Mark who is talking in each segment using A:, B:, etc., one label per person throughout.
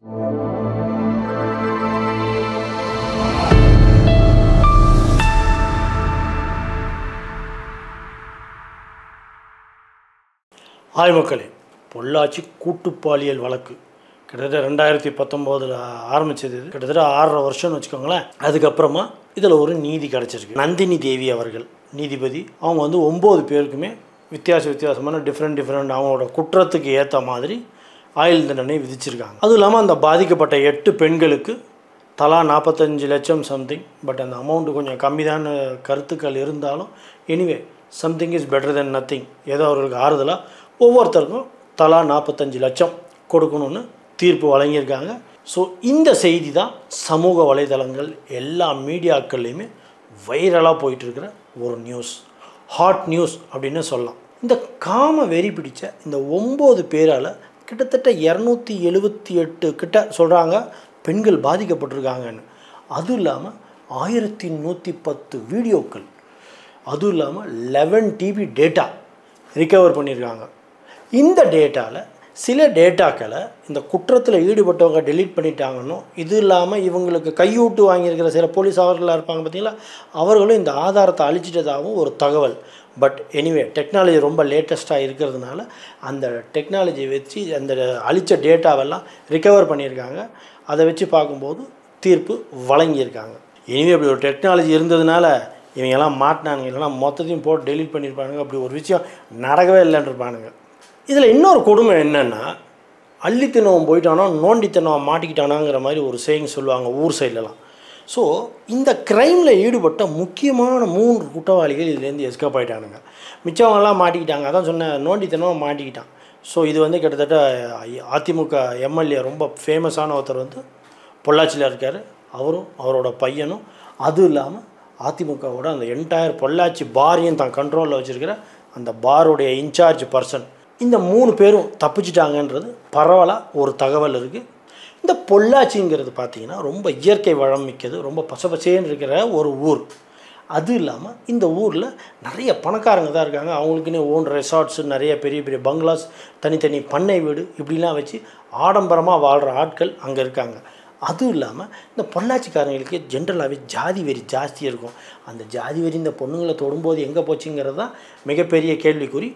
A: Hi மக்களே, பொள்ளாச்சி கூட்டுப்பாலியல் வழக்கு கிட்டத்தட்ட 2019 ஆரம்பித்தது. இது கிட்டத்தட்ட 6.5 வருஷம்னு வச்சுக்கோங்களேன். அதுக்கப்புறமா இதில் ஒரு நீதி கிடச்சிருக்கு. நந்தினி தேவி அவர்கள் நீதிபதி, அவங்க வந்து 9 பேருக்குமே வித்தியாசமான டிஃப்ரெண்ட் அவங்களோட குற்றத்துக்கு ஏற்ற மாதிரி ஆயுள் தண்டனை விதிச்சிருக்காங்க. அதுவும் இல்லாமல் அந்த பாதிக்கப்பட்ட 8 பெண்களுக்கு தலா 45 லட்சம் சம்திங். பட் அந்த அமௌண்ட்டு கொஞ்சம் கம்மிதான கருத்துக்கள் இருந்தாலும் anyway something is better then nothing. ஏதோ அவர்களுக்கு ஆறுதலாக ஒவ்வொருத்தருக்கும் தலா 45 லட்சம் கொடுக்கணும்னு தீர்ப்பு வழங்கியிருக்காங்க. ஸோ இந்த செய்தி தான் சமூக வலைதளங்கள் எல்லா மீடியாக்கள்லையுமே வைரலாக போயிட்டுருக்கிற ஒரு நியூஸ், ஹாட் நியூஸ் அப்படின்னு சொல்லலாம். இந்த காம வெறி பிடித்த இந்த 9 பேரால் கிட்டத்தட்ட 278 கிட்ட சொல்கிறாங்க பெண்கள் பாதிக்கப்பட்டிருக்காங்கன்னு. அதுவும் இல்லாமல் 1110 வீடியோக்கள், அதுவும் இல்லாமல் 11 TB டேட்டா ரிகவர் பண்ணியிருக்காங்க. இந்த டேட்டாவில் சில டேட்டாக்களை இந்த குற்றத்தில் ஈடுபட்டவங்க டெலீட் பண்ணிட்டாங்கன்னு, இது இல்லாமல் இவங்களுக்கு கையூட்டு வாங்கியிருக்கிற சில போலீஸ் அவர்களாக இருப்பாங்க பார்த்தீங்களா, அவர்களும் இந்த ஆதாரத்தை அழிச்சிட்டதாகவும் ஒரு தகவல். பட் எனிவே டெக்னாலஜி ரொம்ப லேட்டஸ்ட்டாக இருக்கிறதுனால அந்த டெக்னாலஜியை வச்சு அந்த அழித்த டேட்டாவெல்லாம் ரிகவர் பண்ணியிருக்காங்க. அதை வச்சு பார்க்கும்போது தீர்ப்பு வழங்கியிருக்காங்க. எனிவே அப்படி ஒரு டெக்னாலஜி இருந்ததுனால இவங்கெல்லாம் மாட்டினானுங்க, இல்லைனா மொத்தத்தையும் போட்டு டெலீட் பண்ணியிருப்பானுங்க. அப்படி ஒரு விஷயம் நடக்கவே இல்லைன்றிருப்பானுங்க. இதில் இன்னொரு கொடுமை என்னென்னா, அள்ளித்தினவன் போயிட்டானோ நோண்டித்தனவன் மாட்டிக்கிட்டானாங்கிற மாதிரி ஒரு சேயிங் சொல்லுவாங்க ஊர் சைட்லலாம். ஸோ இந்த க்ரைமில் ஈடுபட்ட முக்கியமான 3 குற்றவாளிகள் இதுலேருந்து எஸ்கேப் ஆகிட்டானுங்க. மிச்சவங்கெல்லாம் மாட்டிக்கிட்டாங்க. அதான் சொன்னேன், நோண்டித்தனவன் மாட்டிக்கிட்டான். ஸோ இது வந்து கிட்டத்தட்ட அதிமுக எம்எல்ஏ ரொம்ப ஃபேமஸான ஒருத்தர் வந்து பொள்ளாச்சியில் இருக்கார். அவரும் அவரோட பையனும், அதுவும் இல்லாமல் அதிமுகவோட அந்த என்டையர் பொள்ளாச்சி பாரையும் தான் கண்ட்ரோலில் வச்சுருக்கிற அந்த பாருடைய இன்சார்ஜ் பர்சன், இந்த 3 பேரும் தப்பிச்சிட்டாங்கன்றது பரவலாக ஒரு தகவல் இருக்குது. இந்த பொள்ளாச்சிங்கிறது பார்த்திங்கன்னா ரொம்ப இயற்கை வளம் மிக்கது, ரொம்ப பசபசேன்னு இருக்கிற ஒரு ஊர். அதுவும் இல்லாமல் இந்த ஊரில் நிறைய பணக்காரங்க தான் இருக்காங்க. அவங்களுக்குன்னே ஓன் ரெசார்ட்ஸு, நிறைய பெரிய பெரிய பங்களாஸ், தனித்தனி பண்ணை வீடு இப்படிலாம் வச்சு ஆடம்பரமாக வாழ்கிற ஆட்கள் அங்கே இருக்காங்க. அதுவும் இல்லாமல் இந்த பொள்ளாச்சிக்காரங்களுக்கு ஜென்ரலாகவே ஜாதி வெறி ஜாஸ்தி இருக்கும். அந்த ஜாதி வெறி இந்த பொண்ணுங்களை தொடும்போது எங்கே போச்சுங்கிறது தான் மிகப்பெரிய கேள்விக்குறி.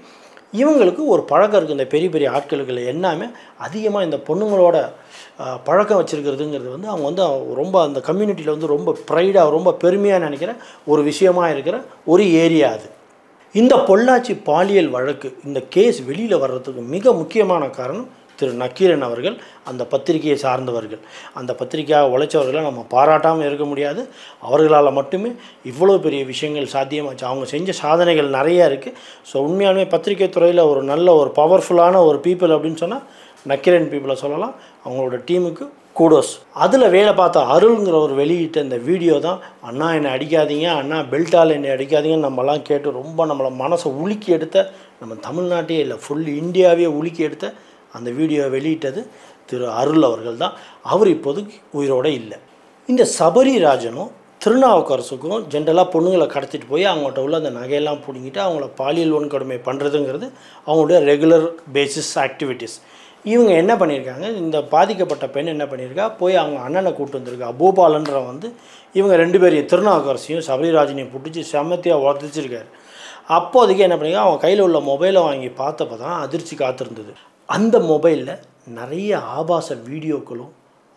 A: இவங்களுக்கு ஒரு பழக்கம் இருக்குது, இந்த பெரிய பெரிய ஆட்களுக்கு எல்லாமே அதிகமாக இந்த பொண்ணுங்களோட பழக்கம் வச்சுருக்கிறதுங்கிறது வந்து அவங்க வந்து ரொம்ப அந்த கம்யூனிட்டியில் வந்து ரொம்ப ப்ரைடாக ரொம்ப பெருமையாக நினைக்கிற ஒரு விஷயமாக இருக்கிற ஒரு ஏரியா அது. இந்த பொள்ளாச்சி பாலியல் வழக்கு, இந்த கேஸ் வெளியில் வர்றதுக்கு மிக முக்கியமான காரணம் திரு நக்கீரன் அவர்கள், அந்த பத்திரிகையை சார்ந்தவர்கள். அந்த பத்திரிகையாக உழைச்சவர்களை நம்ம பாராட்டாமல் இருக்க முடியாது. அவர்களால் மட்டுமே இவ்வளோ பெரிய விஷயங்கள் சாத்தியமாச்சு. அவங்க செஞ்ச சாதனைகள் நிறையா இருக்குது. ஸோ உண்மையாலுமே பத்திரிகை துறையில் ஒரு நல்ல ஒரு பவர்ஃபுல்லான ஒரு பீப்புள் அப்படின்னு சொன்னால் நக்கீரன் பீப்புளை சொல்லலாம். அவங்களோட டீமுக்கு கூடோஸ். அதில் வேலை பார்த்த அருள்ங்கிற ஒரு வெளியிட்ட இந்த வீடியோ தான், அண்ணா என்னை அடிக்காதீங்க, அண்ணா பெல்ட்டால் என்னை அடிக்காதீங்கன்னு நம்மலாம் கேட்டு ரொம்ப நம்மளை மனசை உலுக்கி எடுத்த, நம்ம தமிழ்நாட்டையே இல்லை ஃபுல் இந்தியாவே உலுக்கி எடுத்த அந்த வீடியோவை வெளியிட்டது திரு அருள் அவர்கள் தான். அவர் இப்போதைக்கு உயிரோடு இல்லை. இந்த சபரிராஜனும் திருநாவுக்கரசுக்கும் ஜென்ரலாக பொண்ணுங்களை கடத்திட்டு போய் அவங்கள்ட்ட உள்ள அந்த நகையெல்லாம் பிடிங்கிட்டு அவங்கள பாலியல் வன்கொடுமை பண்ணுறதுங்கிறது அவங்களுடைய ரெகுலர் பேசிஸ் ஆக்டிவிட்டீஸ். இவங்க என்ன பண்ணியிருக்காங்க, இந்த பாதிக்கப்பட்ட பெண் என்ன பண்ணியிருக்கா, போய் அவங்க அண்ணனை கூப்பிட்டு வந்திருக்கா. பூபாலன்ற வந்து இவங்க 2 பேரையும் திருநாவுக்கரசையும் சபரிராஜனையும் பிடிச்சி செம்மத்தியாக உடச்சிருக்காரு. அப்போதைக்கு என்ன பண்ணியிருக்கா, அவங்க கையில் உள்ள மொபைலை வாங்கி பார்த்தப்போ தான் அதிர்ச்சி காத்திருந்தது. அந்த மொபைலில் நிறைய ஆபாச வீடியோக்களும்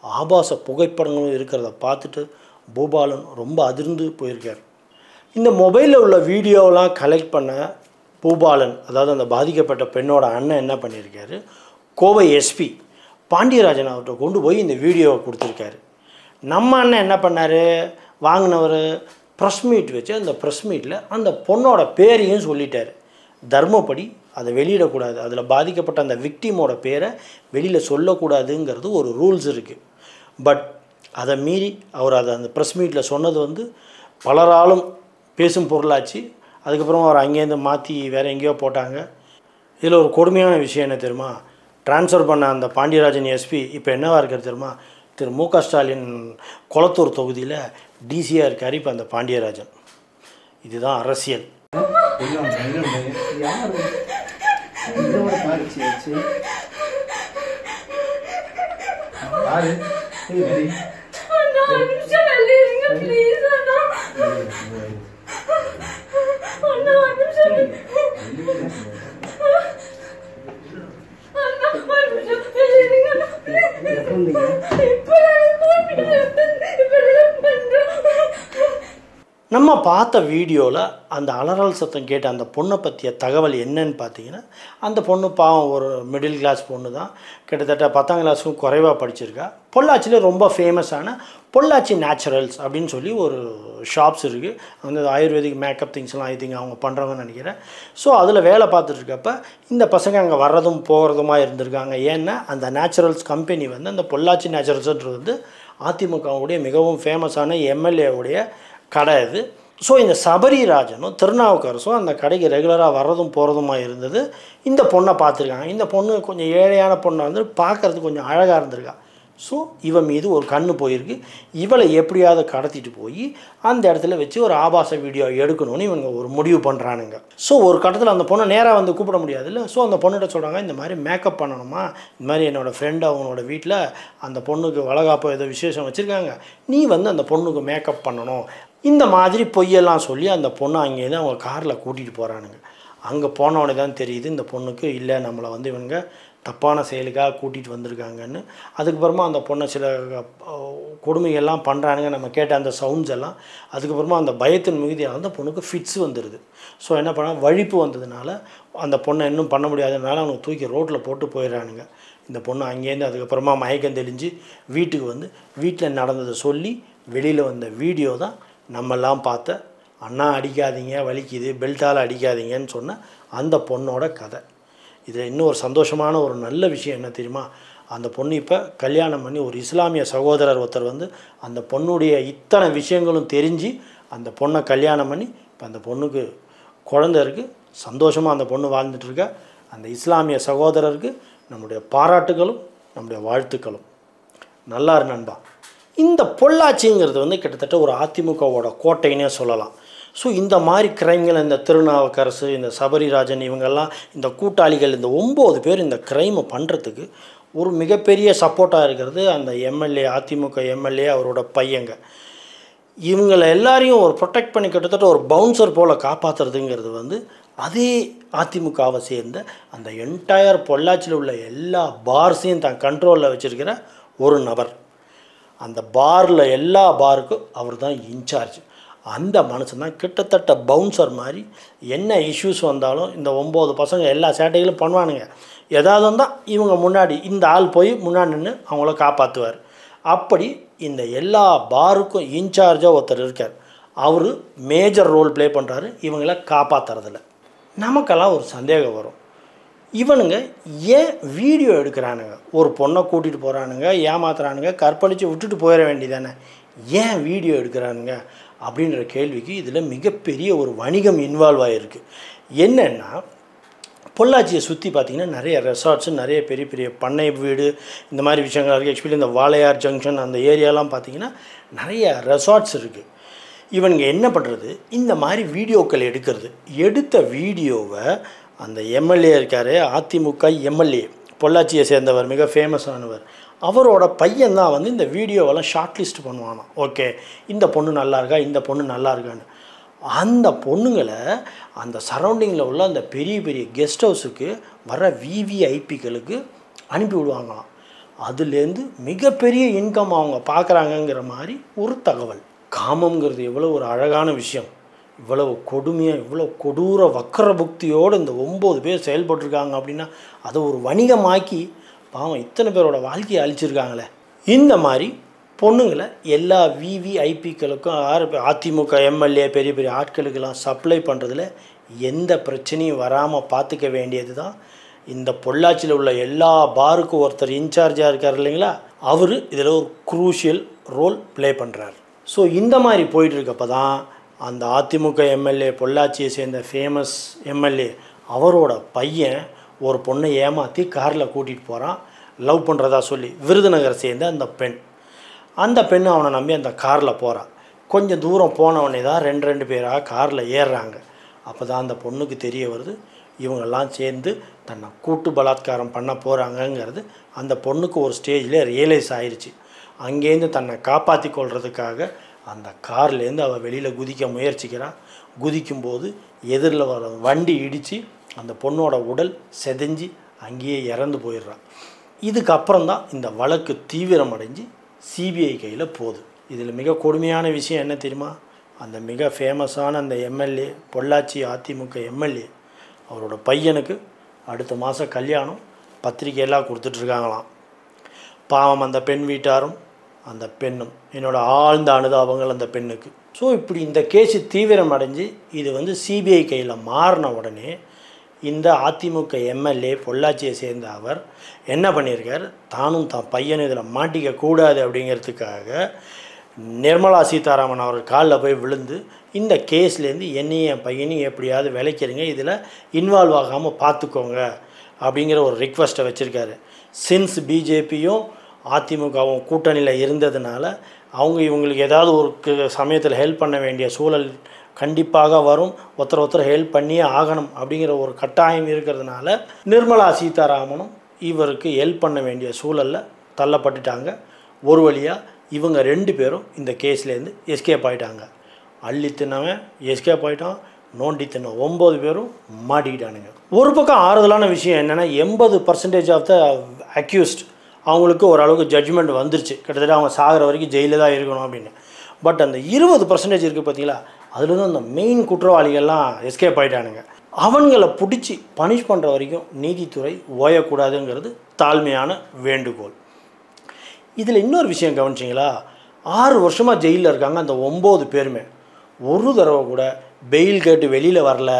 A: ஆபாச புகைப்படங்களும் இருக்கிறத பார்த்துட்டு பூபாலன் ரொம்ப அதிர்ந்து போயிருக்கார். இந்த மொபைலில் உள்ள வீடியோவெலாம் கலெக்ட் பண்ண பூபாலன், அதாவது அந்த பாதிக்கப்பட்ட பெண்ணோட அண்ணன் என்ன பண்ணியிருக்காரு, கோவை எஸ்பி பாண்டியராஜன் அவர்கிட்ட கொண்டு போய் இந்த வீடியோவை கொடுத்துருக்காரு. நம்ம அண்ணன் என்ன பண்ணார், வாங்கினவர் ப்ரெஸ் மீட் வச்சு அந்த ப்ரெஸ் மீட்டில் அந்த பொண்ணோட பேரையும் சொல்லிட்டார். தர்மப்படி அதை வெளியிடக்கூடாது, அதில் பாதிக்கப்பட்ட அந்த விக்டிமோட பேரை வெளியில் சொல்லக்கூடாதுங்கிறது ஒரு ரூல்ஸ் இருக்குது. பட் அதை மீறி அவர் அதை அந்த ப்ரெஸ் மீட்டில் சொன்னது வந்து பலராலும் பேசும் பொருளாச்சு. அதுக்கப்புறம் அவர் அங்கேருந்து மாற்றி வேறு எங்கேயோ போட்டாங்க. இதில் ஒரு கொடுமையான விஷயம் என்ன தெரியுமா, ட்ரான்ஸ்ஃபர் பண்ண அந்த பாண்டியராஜன் எஸ்பி இப்போ என்னவா இருக்கார் தெரியுமா, திரு மு.க. ஸ்டாலின் கொளத்தூர் தொகுதியில் டிசியாக இருக்கார் இப்போ அந்த பாண்டியராஜன். இதுதான் அரசியல். நம்ம பார்த்த வீடியோவில் அந்த அலறல் சத்தம் கேட்ட அந்த பொண்ணை பற்றிய தகவல் என்னன்னு பார்த்தீங்கன்னா, அந்த பொண்ணு பாவம் ஒரு மிடில் கிளாஸ் பொண்ணு தான். கிட்டத்தட்ட 10ஆம் கிளாஸுக்கும் குறைவாக படிச்சிருக்கா. பொள்ளாச்சியில் ரொம்ப ஃபேமஸான பொள்ளாச்சி நேச்சுரல்ஸ் அப்படின்னு சொல்லி ஒரு ஷாப்ஸ் இருக்குது. அந்த ஆயுர்வேதிக் மேக்கப் திங்ஸ்லாம் ஐ திங்க் அவங்க பண்ணுறவங்கன்னு நினைக்கிறேன். ஸோ அதில் வேலை பார்த்துட்ருக்கப்ப இந்த பசங்க அங்கே வர்றதும் போகிறதுமா இருந்திருக்காங்க. ஏன்னா அந்த நேச்சுரல்ஸ் கம்பெனி வந்து அந்த பொள்ளாச்சி நேச்சுரல்ஸ்ன்றது வந்து அதிமுகவுடைய மிகவும் ஃபேமஸான எம்எல்ஏவுடைய கடை இது. ஸோ இந்த சபரிராஜனும் திருநாவுக்கரசும் அந்த கடைக்கு ரெகுலராக வர்றதும் போகிறதுமா இருந்தது. இந்த பொண்ணை பார்த்துருக்காங்க. இந்த பொண்ணு கொஞ்சம் ஏழையான பொண்ணை வந்து பார்க்குறதுக்கு கொஞ்சம் அழகாக இருந்திருக்கா. ஸோ இவன் மீது ஒரு கண்ணு போயிருக்கு. இவளை எப்படியாவது கடத்திட்டு போய் அந்த இடத்துல வச்சு ஒரு ஆபாச வீடியோ எடுக்கணும்னு இவங்க ஒரு முடிவு பண்ணுறானுங்க. ஸோ ஒரு கட்டத்தில் அந்த பொண்ணை நேராக வந்து கூப்பிட முடியாதுல்ல. ஸோ அந்த பொண்ணுகிட்ட சொல்கிறாங்க, இந்த மாதிரி மேக்கப் பண்ணணுமா, இந்த மாதிரி என்னோடய ஃப்ரெண்டு அவங்களோட வீட்டில் அந்த பொண்ணுக்கு வளகாப்போ ஏதோ விசேஷம் வச்சுருக்காங்க, நீ வந்து அந்த பொண்ணுக்கு மேக்கப் பண்ணணும், இந்த மாதிரி பொய்யெல்லாம் சொல்லி அந்த பொண்ணை அங்கேருந்து அவங்க காரில் கூட்டிகிட்டு போகிறானுங்க. அங்கே போனவனே தான் தெரியுது இந்த பொண்ணுக்கு இல்லை நம்மளை வந்து இவங்க தப்பான செயலுக்காக கூட்டிகிட்டு வந்திருக்காங்கன்னு. அதுக்கப்புறமா அந்த பொண்ணை சில கொடுமைகள்லாம் பண்ணுறானுங்க. நம்ம கேட்ட அந்த சவுண்ட்ஸ் எல்லாம். அதுக்கப்புறமா அந்த பயத்தின் மிகுதியாக அந்த பொண்ணுக்கு ஃபிட்ஸ் வந்துடுது. ஸோ என்ன பண்ணால் வழிப்பு வந்ததுனால அந்த பொண்ணை இன்னும் பண்ண முடியாததுனால அவனுக்கு தூக்கி ரோட்டில் போட்டு போயிடறானுங்க. இந்த பொண்ணு அங்கேருந்து அதுக்கப்புறமா மயக்கம் தெளிஞ்சு வீட்டுக்கு வந்து வீட்டில் நடந்ததை சொல்லி வெளியில் வந்த வீடியோ தான் நம்மெல்லாம் பார்த்த அண்ணா அடிக்காதீங்க வலிக்குது பெல்ட்டால் அடிக்காதீங்கன்னு சொன்ன அந்த பொண்ணோட கதை. இதில் இன்னும் ஒரு சந்தோஷமான ஒரு நல்ல விஷயம் என்ன தெரியுமா, அந்த பொண்ணு இப்போ கல்யாணம் பண்ணி ஒரு இஸ்லாமிய சகோதரர் ஒருத்தர் வந்து அந்த பொண்ணுடைய இத்தனை விஷயங்களும் தெரிஞ்சு அந்த பொண்ணை கல்யாணம் பண்ணி இப்போ அந்த பொண்ணுக்கு குழந்தை இருக்குது. சந்தோஷமாக அந்த பொண்ணு வாழ்ந்துட்டுருக்கா. அந்த இஸ்லாமிய சகோதரருக்கு நம்முடைய பாராட்டுகளும் நம்முடைய வாழ்த்துக்களும். நல்லா இரு நண்பா. இந்த பொள்ளாச்சிங்கிறது வந்து கிட்டத்தட்ட ஒரு அதிமுகவோட கோட்டைன்னே சொல்லலாம். ஸோ இந்த மாதிரி கிரைம்கள் இந்த திருநாவுக்கரசு இந்த சபரிராஜன் இவங்கெல்லாம் இந்த கூட்டாளிகள் இந்த 9 பேர் இந்த க்ரைமை பண்ணுறதுக்கு ஒரு மிகப்பெரிய சப்போர்ட்டாக இருக்கிறது அந்த எம்எல்ஏ அதிமுக எம்எல்ஏ அவரோட பையங்க. இவங்களை எல்லாரையும் ஒரு ப்ரொடெக்ட் பண்ணி கிட்டத்தட்ட ஒரு பவுன்சர் போல் காப்பாற்றுறதுங்கிறது வந்து அதே அதிமுகவை சேர்ந்த அந்த என்டையர் பொள்ளாச்சியில் உள்ள எல்லா பார்ஸையும் தான் கண்ட்ரோலில் வச்சுருக்கிற ஒரு நபர். அந்த பாரில் எல்லா பாருக்கும் அவர் தான் இன்சார்ஜ். அந்த மனுஷன் தான் கிட்டத்தட்ட பவுன்சர் மாதிரி என்ன இஷ்யூஸ் வந்தாலும் இந்த 9 பசங்க எல்லா சேட்டைகளும் பண்ணுவானுங்க. ஏதாவது வந்தால் இவங்க முன்னாடி இந்த ஆள் போய் முன்னாடி நின்று அவங்கள காப்பாற்றுவார். அப்படி இந்த எல்லா பாருக்கும் இன்சார்ஜாக ஒருத்தர் இருக்கார். அவர் மேஜர் ரோல் ப்ளே பண்ணுறாரு இவங்கள காப்பாற்றுறதில்ல. நமக்கெல்லாம் ஒரு சந்தேகம் வரும், இவனுங்க ஏன் வீடியோ எடுக்கிறானுங்க? ஒரு பொண்ணை கூட்டிகிட்டு போகிறானுங்க, ஏமாத்துறானுங்க, கற்பழித்து விட்டுட்டு போயிட வேண்டியதானே, ஏன் வீடியோ எடுக்கிறானுங்க அப்படின்ற கேள்விக்கு இதில் மிகப்பெரிய ஒரு வணிகம் இன்வால்வ் ஆகிருக்கு. என்னென்னா பொள்ளாச்சியை சுற்றி பார்த்திங்கன்னா நிறைய ரெசார்ட்ஸு நிறைய பெரிய பெரிய பண்ணை வீடு இந்த மாதிரி விஷயங்கள் இருக்குது. எக்ஸ்பெஷலி இந்த வாளையார் ஜங்ஷன் அந்த ஏரியாலாம் பார்த்திங்கன்னா நிறைய ரெசார்ட்ஸ் இருக்குது. இவனுங்க என்ன பண்ணுறது, இந்த மாதிரி வீடியோக்கள் எடுக்கிறது. எடுத்த வீடியோவை அந்த எம்எல்ஏ இருக்கார், அதிமுக எம்எல்ஏ பொள்ளாச்சியை சேர்ந்தவர், மிக ஃபேமஸானவர், அவரோட பையன்தான் வந்து இந்த வீடியோவெல்லாம் ஷார்ட் லிஸ்ட் பண்ணுவானோ. ஓகே இந்த பொண்ணு நல்லா இருக்கா, இந்த பொண்ணு நல்லா இருக்கான்னு அந்த பொண்ணுங்களை அந்த சரௌண்டிங்கில் உள்ள அந்த பெரிய பெரிய கெஸ்ட் ஹவுஸுக்கு வர விவிஐபிக்களுக்கு அனுப்பி விடுவாங்களாம். அதுலேருந்து மிகப்பெரிய இன்கம் அவங்க பார்க்குறாங்கங்கிற மாதிரி ஒரு தகவல். காமங்கிறது எவ்வளோ ஒரு அழகான விஷயம், இவ்வளவு கொடுமையாக இவ்வளோ கொடூர வக்கர புக்தியோடு இந்த 9 பேர் செயல்பட்டுருக்காங்க அப்படின்னா அதை ஒரு வணிகமாக்கி பாவம் இத்தனை பேரோட வாழ்க்கையை அழிச்சிருக்காங்களே. இந்த மாதிரி பொண்ணுங்களை எல்லா விவிஐபிக்களுக்கும் அதிமுக எம்எல்ஏ பெரிய பெரிய ஆட்களுக்கெல்லாம் சப்ளை பண்ணுறதுல எந்த பிரச்சனையும் வராமல் பார்த்துக்க வேண்டியது தான் இந்த பொள்ளாச்சியில் உள்ள எல்லா பாருக்கும் ஒருத்தர் இன்சார்ஜாக இருக்கார் இல்லைங்களா, அவர் இதில் ஒரு குரூஷியல் ரோல் ப்ளே பண்ணுறார். ஸோ இந்த மாதிரி போயிட்டுருக்கப்போ தான் அந்த அதிமுக எம்எல்ஏ பொள்ளாச்சியை சேர்ந்த ஃபேமஸ் எம்எல்ஏ அவரோட பையன் ஒரு பொண்ணை ஏமாற்றி காரில் கூட்டிகிட்டு போகிறான், லவ் பண்ணுறதா சொல்லி. விருதுநகரை சேர்ந்த அந்த பெண், அந்த பெண் அவனை நம்பி அந்த காரில் போகிறான். கொஞ்சம் தூரம் போனவனே தான் ரெண்டு பேராக காரில் ஏறுறாங்க. அப்போ தான் அந்த பொண்ணுக்கு தெரிய வருது இவங்கெல்லாம் சேர்ந்து தன்னை கூட்டு பலாத்காரம் பண்ண போகிறாங்கங்கிறது அந்த பொண்ணுக்கு ஒரு ஸ்டேஜில் ரியலைஸ் ஆயிடுச்சு. அங்கேருந்து தன்னை காப்பாற்றி கொள்றதுக்காக அந்த கார்லேருந்து அவள் வெளியில் குதிக்க முயற்சிக்கிறாள். குதிக்கும்போது எதிரில் வர வண்டி இடித்து அந்த பொண்ணோட உடல் செதஞ்சி அங்கேயே இறந்து போயிடுறான். இதுக்கப்புறம் தான் இந்த வழக்கு தீவிரமடைஞ்சு சிபிஐ கையில் போகுது. இதில் மிக கொடுமையான விஷயம் என்ன தெரியுமா? அந்த மிக ஃபேமஸான அந்த எம்எல்ஏ, பொள்ளாச்சி அதிமுக எம்எல்ஏ, அவரோட பையனுக்கு அடுத்த மாதம் கல்யாணம், பத்திரிக்கையெல்லாம் கொடுத்துட்ருக்காங்களாம். பாவம் அந்த பெண் வீட்டாரும் அந்த பெண்ணும், என்னோடய ஆழ்ந்த அனுதாபங்கள் அந்த பெண்ணுக்கு. ஸோ இப்படி இந்த கேஸு தீவிரம் அடைஞ்சு இது சிபிஐ கையில் மாறின உடனே இந்த அதிமுக எம்எல்ஏ பொள்ளாச்சியை சேர்ந்த அவர் என்ன பண்ணியிருக்கார், தானும் தான் பையனும் இதில் மாட்டிக்க கூடாது அப்படிங்கிறதுக்காக நிர்மலா சீதாராமன் அவர் காலில் போய் விழுந்து இந்த கேஸ்லேருந்து என்னையும் என் பையனையும் எப்படியாவது விளைக்கிறீங்க, இதில் இன்வால்வ் ஆகாமல் பார்த்துக்கோங்க அப்படிங்கிற ஒரு ரிக்வெஸ்ட்டை வச்சுருக்காரு. சின்ஸ் பிஜேபியும் அதிமுகவும் கூட்டணியில் இருந்ததுனால அவங்க இவங்களுக்கு ஏதாவது ஒரு சமயத்தில் ஹெல்ப் பண்ண வேண்டிய சூழல் கண்டிப்பாக வரும், ஒருத்தர் ஹெல்ப் பண்ணியே ஆகணும் அப்படிங்கிற ஒரு கட்டாயம் இருக்கிறதுனால நிர்மலா சீதாராமனும் இவருக்கு ஹெல்ப் பண்ண வேண்டிய சூழலில் தள்ளப்பட்டுட்டாங்க. ஒரு வழியாக இவங்க 2 பேரும் இந்த கேஸ்லேருந்து எஸ்கேப் ஆகிட்டாங்க. அள்ளி தின்னவன் எஸ்கேப் ஆகிட்டான், நோண்டி தின்ன 9 பேரும் மாட்டிக்கிட்டானுங்க. ஒரு பக்கம் ஆறுதலான விஷயம் என்னென்னா 80% ஆஃப் த அக்யூஸ்ட் அவங்களுக்கு ஓரளவுக்கு ஜட்ஜ்மெண்ட் வந்துருச்சு. கிட்டத்தட்ட அவங்க சாகிற வரைக்கும் ஜெயிலில் தான் இருக்கணும் அப்படின்னு. பட் அந்த 20% இருக்குது பார்த்தீங்களா, அதுலேருந்து அந்த மெயின் குற்றவாளிகள்லாம் எஸ்கேப் ஆகிட்டானுங்க. அவங்கள பிடிச்சி பனிஷ் பண்ணுற வரைக்கும் நீதித்துறை ஓயக்கூடாதுங்கிறது தாழ்மையான வேண்டுகோள். இதில் இன்னொரு விஷயம் கவனிச்சிங்களா, 6 வருஷமாக ஜெயிலில் இருக்காங்க அந்த 9 பேருமே. ஒரு தடவை கூட பெயில் கேட்டு வெளியில் வரல,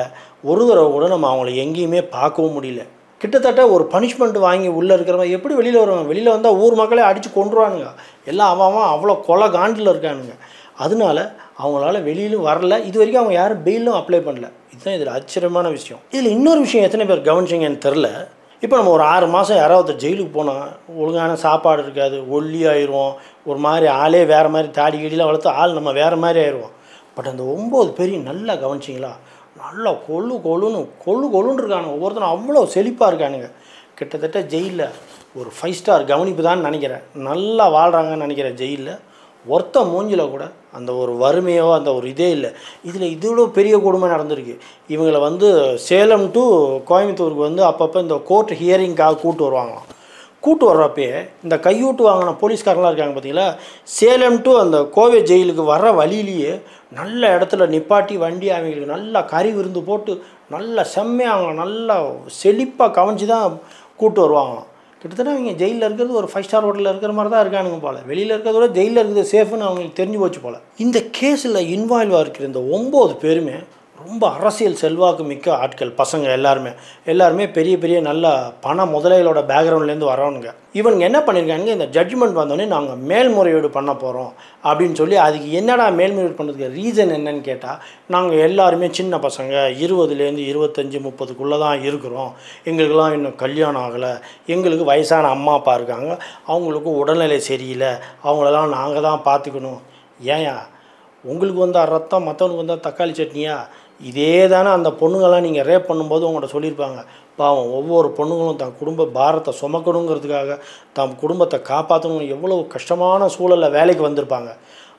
A: ஒரு தடவை கூட நம்ம அவங்கள எங்கேயுமே பார்க்கவும் முடியல. கிட்டத்தட்ட ஒரு பனிஷ்மெண்ட் வாங்கி உள்ளே இருக்கிறவங்க எப்படி வெளியில் வருவாங்க? வெளியில் வந்தால் ஊர் மக்களே அடித்து கொண்டுருவானுங்க. எல்லாம் அவன் அவ்வளோ கொலை காண்டில் இருக்கானுங்க. அதனால அவங்களால வெளியிலும் வரல. இது வரைக்கும் அவங்க யாரும் பெயிலும் அப்ளை பண்ணல. இதுதான் இதில் ஆச்சரியமான விஷயம். இதில் இன்னொரு விஷயம் எத்தனை பேர் கவனிச்சிங்கன்னு தெரில. இப்போ நம்ம ஒரு 6 மாதம் யாராவது ஜெயிலுக்கு போனால் ஒழுங்கான சாப்பாடு இருக்காது, ஒல்லியாயிடுவோம், ஒரு மாதிரி ஆளே வேறு மாதிரி தாடி கீடிலாம் வளர்த்து ஆள் நம்ம வேறு மாதிரி ஆயிடுவோம். பட் அந்த 9 பேரையும் நல்லா கவனிச்சிங்களா, நல்லா கொள்ளுன்னு இருக்கானுங்க. ஒவ்வொருத்தரும் அவ்வளோ செழிப்பாக இருக்கானுங்க. கிட்டத்தட்ட ஜெயிலில் ஒரு 5 ஸ்டார் கவனிப்பு தான் நினைக்கிறேன், நல்லா வாழ்கிறாங்கன்னு நினைக்கிறேன். ஜெயிலில் ஒருத்த மூஞ்சில் கூட அந்த ஒரு வறுமையோ அந்த ஒரு இதே இல்லை. இதில் இதோட பெரிய கொடுமை நடந்திருக்கு. இவங்களை சேலம் டு கோயம்புத்தூருக்கு அப்பப்போ இந்த கோர்ட் ஹியரிங்காக கூட்டு வருவாங்களாம். கூட்டு வர்றப்பே இந்த கையூட்டு வாங்கின போலீஸ்காரங்களாம் இருக்காங்க பார்த்தீங்களா, சேலம் டு அந்த கோவை ஜெயிலுக்கு வர்ற வழியிலேயே நல்ல இடத்துல நிப்பாட்டி வண்டி அவங்களுக்கு நல்லா கறி விருந்து போட்டு நல்லா செம்மையாக அவங்க நல்லா செழிப்பாக கவனித்து தான் கூட்டு வருவாங்களாம். கிட்டத்தட்ட அவங்க ஜெயிலில் இருக்கிறது ஒரு 5 ஸ்டார் ஹோட்டலில் இருக்கிற மாதிரி தான் இருக்கானுங்க போல். வெளியில் இருக்கிறத விட ஜெயிலில் இருக்கிறது சேஃப்னு அவங்களுக்கு தெரிஞ்சு போச்சு போல். இந்த கேஸில் இன்வால்வாக இருக்கிற இந்த 9 பேருமே ரொம்ப அரசியல் செல்வாக்கு மிக்க ஆட்கள். பசங்க எல்லாருமே பெரிய நல்ல பண முதலைகளோட பேக்ரவுண்ட்லேருந்து வரவனுங்க. இவங்க என்ன பண்ணியிருக்காங்க, இந்த ஜட்ஜ்மெண்ட் வந்தோடனே நாங்கள் மேல்முறையீடு பண்ண போகிறோம் அப்படின்னு சொல்லி, அதுக்கு என்னடா மேல்முறையீடு பண்ணுறதுக்கு ரீசன் என்னன்னு கேட்டால், நாங்கள் எல்லாருமே சின்ன பசங்க 20லேருந்து 25, 30க்குள்ளே தான் இருக்கிறோம், எங்களுக்கெல்லாம் இன்னும் கல்யாணம் ஆகலை, எங்களுக்கு வயசான அம்மா அப்பா இருக்காங்க, அவங்களுக்கு உடல்நிலை சரியில்லை, அவங்களெல்லாம் நாங்கள் தான் பார்த்துக்கணும். ஏயா உங்களுக்கு வந்தால் ரத்தம், மற்றவனுக்கு வந்தால் தக்காளி சட்னியா? இதே தானே அந்த பொண்ணுங்கள்லாம் நீங்கள் ரேப் பண்ணும்போது உங்கள்கிட்ட சொல்லியிருப்பாங்க. பாவம் ஒவ்வொரு பொண்ணுங்களும் தன் குடும்ப பாரத்தை சுமக்கணுங்கிறதுக்காக, தன் குடும்பத்தை காப்பாற்றணும், எவ்வளோ கஷ்டமான சூழலில் வேலைக்கு வந்திருப்பாங்க.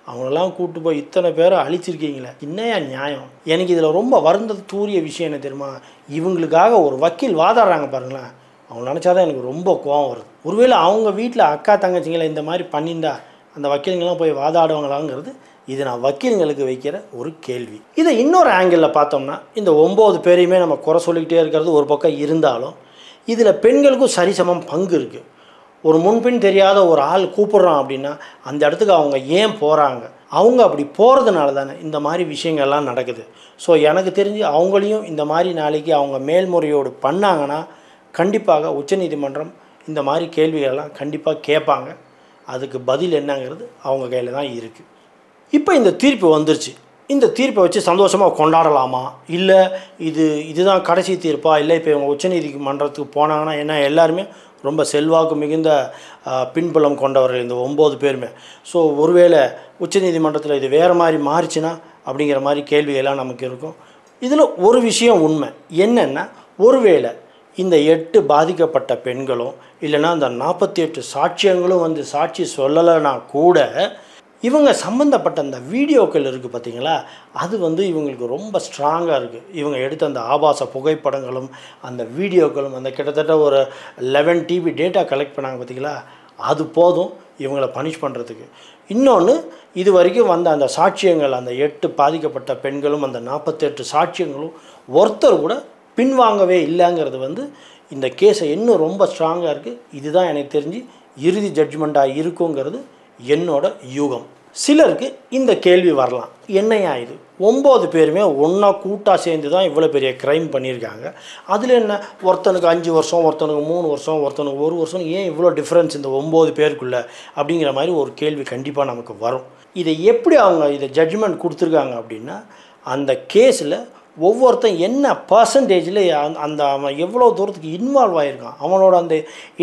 A: அவங்களெல்லாம் கூப்பிட்டு போய் இத்தனை பேரை அழிச்சிருக்கீங்களே, என்னையா நியாயம்? எனக்கு இதில் ரொம்ப வருந்தது தூரிய விஷயம் என்ன தெரியுமா, இவங்களுக்காக ஒரு வக்கீல் வாதாடுறாங்க பாருங்களேன், அவங்க நினச்சாதான் எனக்கு ரொம்ப கோவம் வருது. ஒருவேளை அவங்க வீட்டில் அக்கா தங்கச்சிங்களை இந்த மாதிரி பண்ணியிருந்தா அந்த வக்கீலுங்கெல்லாம் போய் வாதாடுவாங்களாங்கிறது இது நான் வக்கீல்களுக்கு வைக்கிற ஒரு கேள்வி. இதை இன்னொரு ஆங்கிளில் பார்த்தோம்னா, இந்த 9 பேரையுமே நம்ம குறை சொல்லிக்கிட்டே இருக்கிறது ஒரு பக்கம் இருந்தாலும், இதில் பெண்களுக்கும் சரிசமம் பங்கு இருக்குது. ஒரு முன்பின் தெரியாத ஒரு ஆள் கூப்பிட்றோம் அப்படின்னா அந்த இடத்துக்கு அவங்க ஏன் போகிறாங்க, அவங்க அப்படி போகிறதுனால தானே இந்த மாதிரி விஷயங்கள்லாம் நடக்குது. ஸோ எனக்கு தெரிஞ்சு அவங்களையும் இந்த மாதிரி நாளைக்கு அவங்க மேல்முறையோடு பண்ணாங்கன்னா கண்டிப்பாக உச்சநீதிமன்றம் இந்த மாதிரி கேள்விகளெல்லாம் கண்டிப்பாக கேட்பாங்க. அதுக்கு பதில் என்னங்கிறது அவங்க கையில் தான் இருக்குது. இப்போ இந்த தீர்ப்பு வந்துருச்சு. இந்த தீர்ப்பை வச்சு சந்தோஷமாக கொண்டாடலாமா, இல்லை இதுதான் கடைசி தீர்ப்பா, இல்லை இப்போ இவங்க உச்சநீதிமன்றத்துக்கு போனாங்கன்னா என்ன, எல்லாருமே ரொம்ப செல்வாக்கு மிகுந்த பின்புலம் கொண்டவர்கள் இந்த 9 பேருமே. ஸோ ஒருவேளை உச்சநீதிமன்றத்தில் இது வேறு மாதிரி மாறிச்சுன்னா அப்படிங்கிற மாதிரி கேள்வியெல்லாம் நமக்கு இருக்கும். இதில் ஒரு விஷயம் உண்மை என்னென்னா, ஒருவேளை இந்த 8 பாதிக்கப்பட்ட பெண்களும் இல்லைன்னா அந்த 48 சாட்சியங்களும் வந்து சாட்சி சொல்லலைன்னா கூட இவங்க சம்மந்தப்பட்ட அந்த வீடியோக்கள் இருக்குது பார்த்தீங்களா, அது வந்து இவங்களுக்கு ரொம்ப ஸ்ட்ராங்காக இருக்குது. இவங்க எடுத்த அந்த ஆபாச புகைப்படங்களும் அந்த வீடியோக்களும் அந்த கிட்டத்தட்ட ஒரு 11 TB டேட்டா கலெக்ட் பண்ணாங்க பார்த்தீங்களா, அது போதும் இவங்களை பனிஷ் பண்ணுறதுக்கு. இன்னொன்று, இது வரைக்கும் வந்த அந்த சாட்சியங்கள், அந்த 8 பாதிக்கப்பட்ட பெண்களும் அந்த 48 சாட்சியங்களும் ஒருத்தர் கூட பின்வாங்கவே இல்லைங்கிறது வந்து இந்த கேஸை இன்னும் ரொம்ப ஸ்ட்ராங்காக இருக்குது. இதுதான் எனக்கு தெரிஞ்சு இறுதி ஜட்ஜ்மெண்ட்டாக இருக்குங்கிறது என்னோட யூகம். சிலருக்கு இந்த கேள்வி வரலாம், என்னையா இது 9 பேருமே ஒன்றா கூட்டாக சேர்ந்து தான் இவ்வளோ பெரிய க்ரைம் பண்ணியிருக்காங்க, அதில் என்ன ஒருத்தனுக்கு 5 வருஷம், ஒருத்தனுக்கு 3 வருஷம், ஒருத்தனுக்கு 1 வருஷம், ஏன் இவ்வளோ டிஃப்ரென்ஸ் இந்த 9 பேருக்குள்ளே அப்படிங்கிற மாதிரி ஒரு கேள்வி கண்டிப்பாக நமக்கு வரும். இதை எப்படி அவங்க இதை ஜட்ஜ்மெண்ட் கொடுத்துருக்காங்க அப்படின்னா, அந்த கேஸில் ஒவ்வொருத்தன் என்ன பர்சன்டேஜில் அந்த அவன் எவ்வளோ தூரத்துக்கு இன்வால்வ் ஆகியிருக்கான், அவனோட அந்த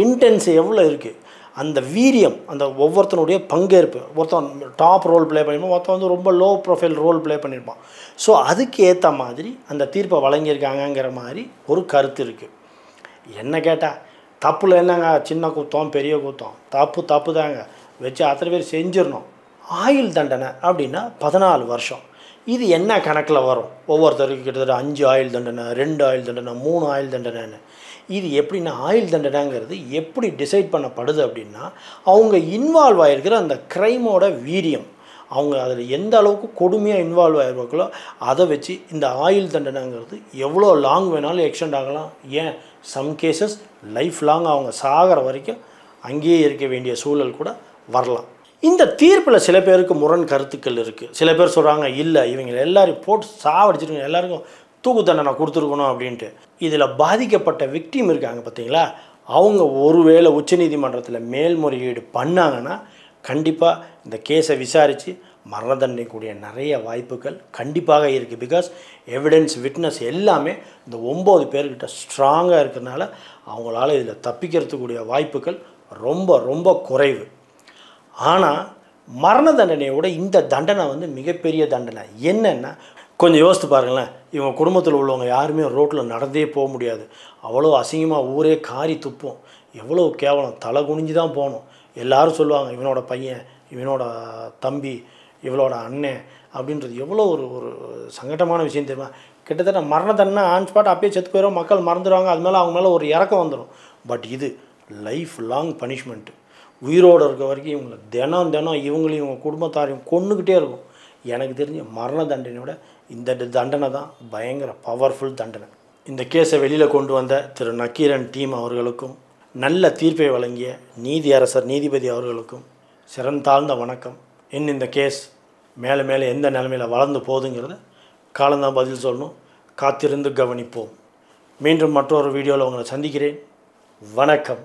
A: இன்டென்ஸ் எவ்வளோ இருக்குது, அந்த வீரியம், அந்த ஒவ்வொருத்தனுடைய பங்கேற்பு, ஒருத்தன் டாப் ரோல் ப்ளே பண்ணியிருப்பான், ஒருத்தன் வந்து ரொம்ப லோ ப்ரொஃபைல் ரோல் ப்ளே பண்ணியிருப்பான். ஸோ அதுக்கு ஏற்ற மாதிரி அந்த தீர்ப்பை வழங்கியிருக்காங்கங்கிற மாதிரி ஒரு கருத்து இருக்குது. என்ன கேட்டால் தப்பில் என்னங்க சின்ன குத்தம் பெரிய குத்தம், தப்பு தாங்க, வச்சு அத்தனை பேர் செஞ்சிடணும். ஆயுள் தண்டனை அப்படின்னா 14 வருஷம். இது என்ன கணக்கில் வரும்? ஒவ்வொருத்தருக்கு கிட்டத்தட்ட 5 ஆயுள் தண்டனை, 2 ஆயுள் தண்டனை, 3 ஆயுள் தண்டனைன்னு. இது எப்படின்னா ஆயுள் தண்டனைங்கிறது எப்படி டிசைட் பண்ணப்படுது அப்படின்னா, அவங்க இன்வால்வ் ஆகிருக்கிற அந்த க்ரைமோட வீரியம், அவங்க அதில் எந்த அளவுக்கு கொடுமையாக இன்வால்வ் ஆகிருக்காங்களோ அதை வச்சு இந்த ஆயுள் தண்டனைங்கிறது எவ்வளோ லாங் வேணாலும் எக்ஸ்டெண்ட் ஆகலாம். ஏன் சம் கேசஸ் லைஃப் லாங் அவங்க சாகிற வரைக்கும் அங்கேயே இருக்க வேண்டிய சூழல் கூட வரலாம். இந்த தீர்ப்பில் சில பேருக்கு முரண் கருத்துக்கள் இருக்குது. சில பேர் சொல்கிறாங்க, இல்லை இவங்க எல்லாரையும் போட்டு சாவடிச்சிருக்கணும், எல்லாருக்கும் தூக்கு தண்டனை கொடுத்துருக்கணும் அப்படின்ட்டு. இதில் பாதிக்கப்பட்ட விக்டிம் இருக்காங்க பார்த்தீங்களா, அவங்க ஒருவேளை உச்சநீதிமன்றத்தில் மேல்முறையீடு பண்ணாங்கன்னா கண்டிப்பாக இந்த கேஸை விசாரித்து மரண தண்டனை கூடிய நிறைய வாய்ப்புகள் கண்டிப்பாக இருக்குது. பிகாஸ் எவிடன்ஸ் விட்னஸ் எல்லாமே இந்த 9 பேர்கிட்ட ஸ்ட்ராங்காக இருக்கிறதுனால அவங்களால இதில் தப்பிக்கிறதுக்கூடிய வாய்ப்புகள் ரொம்ப ரொம்ப குறைவு. ஆனால் மரண தண்டனையோட இந்த தண்டனை வந்து மிகப்பெரிய தண்டனை. என்னென்னா கொஞ்சம் யோசித்து பாருங்களேன், இவங்க குடும்பத்தில் உள்ளவங்க யாருமே ரோட்டில் நடந்தே போக முடியாது, அவ்வளோ அசிங்கமாக ஊரே காரி துப்போம், எவ்வளோ கேவலம், தலை குனிஞ்சு தான் போகணும். எல்லோரும் சொல்லுவாங்க இவனோட பையன், இவனோட தம்பி, இவளோட அண்ணன் அப்படின்றது எவ்வளோ ஒரு சங்கடமான விஷயம் தெரியுமா. கிட்டத்தட்ட மரண தண்டனை ஆன் ஸ்பாட் அப்பயே செத்து போயிடும், மக்கள் மறந்துடுவாங்க, அது மேலே அவங்க மேலே ஒரு இறக்கம் வந்துடும். பட் இது லைஃப் லாங் பனிஷ்மெண்ட்டு. உயிரோடு இருக்க வரைக்கும் இவங்களை தினம் இவங்களையும் இவங்க குடும்பத்தாரையும் கொன்னுக்கிட்டே இருக்கும். எனக்கு தெரிஞ்ச மரண தண்டனையோட இந்த தண்டனை தான் பயங்கர பவர்ஃபுல் தண்டனை. இந்த கேஸை வெளியில் கொண்டு வந்த திரு நக்கீரன் டீம் அவர்களுக்கும் நல்ல தீர்ப்பை வழங்கிய நீதியரசர் நீதிபதி அவர்களுக்கும் சிறந்தாழ்ந்த வணக்கம். இன்னும் இந்த கேஸ் மேலே மேலே எந்த நிலைமையில் வளர்ந்து போகுதுங்கிறத காலந்தான் பதில் சொல்லணும். காத்திருந்து கவனிப்போம். மீண்டும் மற்றொரு வீடியோவில் உங்களை சந்திக்கிறேன். வணக்கம்.